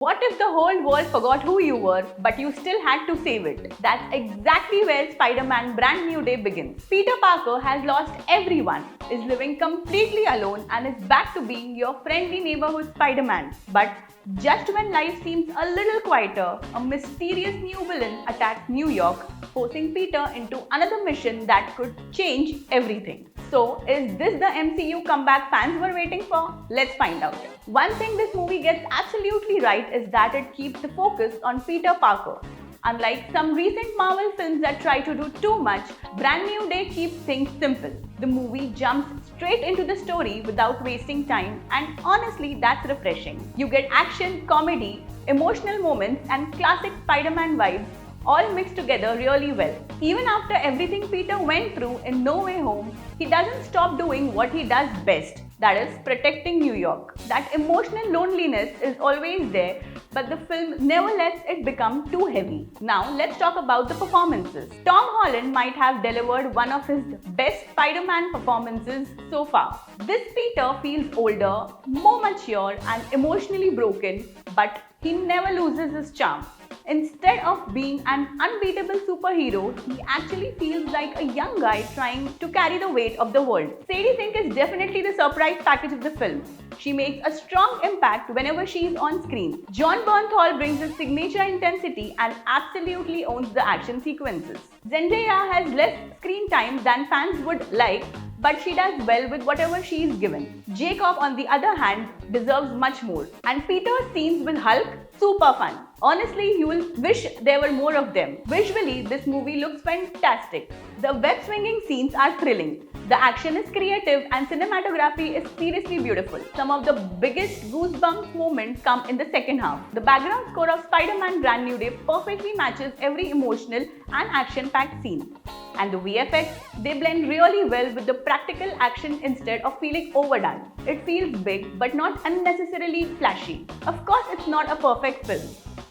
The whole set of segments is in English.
What if the whole world forgot who you were, but you still had to save it? That's exactly where Spider-Man Brand New Day begins. Peter Parker has lost everyone, is living completely alone, and is back to being your friendly neighborhood Spider-Man. But just when life seems a little quieter, a mysterious new villain attacks New York, forcing Peter into another mission that could change everything. So, is this the MCU comeback fans were waiting for? Let's find out. One thing this movie gets absolutely right is that it keeps the focus on Peter Parker. Unlike some recent Marvel films that try to do too much, Brand New Day keeps things simple. The movie jumps straight into the story without wasting time, and honestly, that's refreshing. You get action, comedy, emotional moments, and classic Spider-Man vibes all mixed together really well. Even after everything Peter went through in No Way Home, he doesn't stop doing what he does best, that is, protecting New York. That emotional loneliness is always there, but the film never lets it become too heavy. Now, let's talk about the performances. Tom Holland might have delivered one of his best Spider-Man performances so far. This Peter feels older, more mature, and emotionally broken, but he never loses his charm. Instead of being an unbeatable superhero, he actually feels like a young guy trying to carry the weight of the world. Sadie Sink is definitely the surprise package of the film. She makes a strong impact whenever she is on screen. Jon Bernthal brings his signature intensity and absolutely owns the action sequences. Zendaya has less screen time than fans would like, but she does well with whatever she is given. Jacob, on the other hand, deserves much more. And Peter's scenes with Hulk, super fun. Honestly, you will wish there were more of them. Visually, this movie looks fantastic. The web swinging scenes are thrilling. The action is creative and cinematography is seriously beautiful. Some of the biggest goosebumps moments come in the second half. The background score of Spider-Man Brand New Day perfectly matches every emotional and action-packed scene. And the VFX, they blend really well with the practical action instead of feeling overdone. It feels big but not unnecessarily flashy. Of course, it's not a perfect film.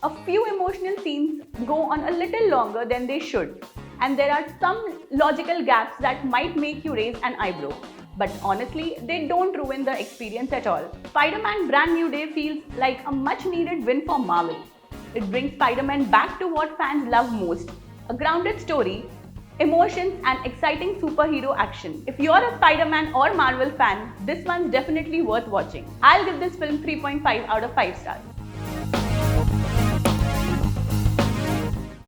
A few emotional scenes go on a little longer than they should, and there are some logical gaps that might make you raise an eyebrow. But honestly, they don't ruin the experience at all. Spider-Man Brand New Day feels like a much-needed win for Marvel. It brings Spider-Man back to what fans love most, a grounded story, emotions, and exciting superhero action. If you're a Spider-Man or Marvel fan, this one's definitely worth watching. I'll give this film 3.5 out of 5 stars.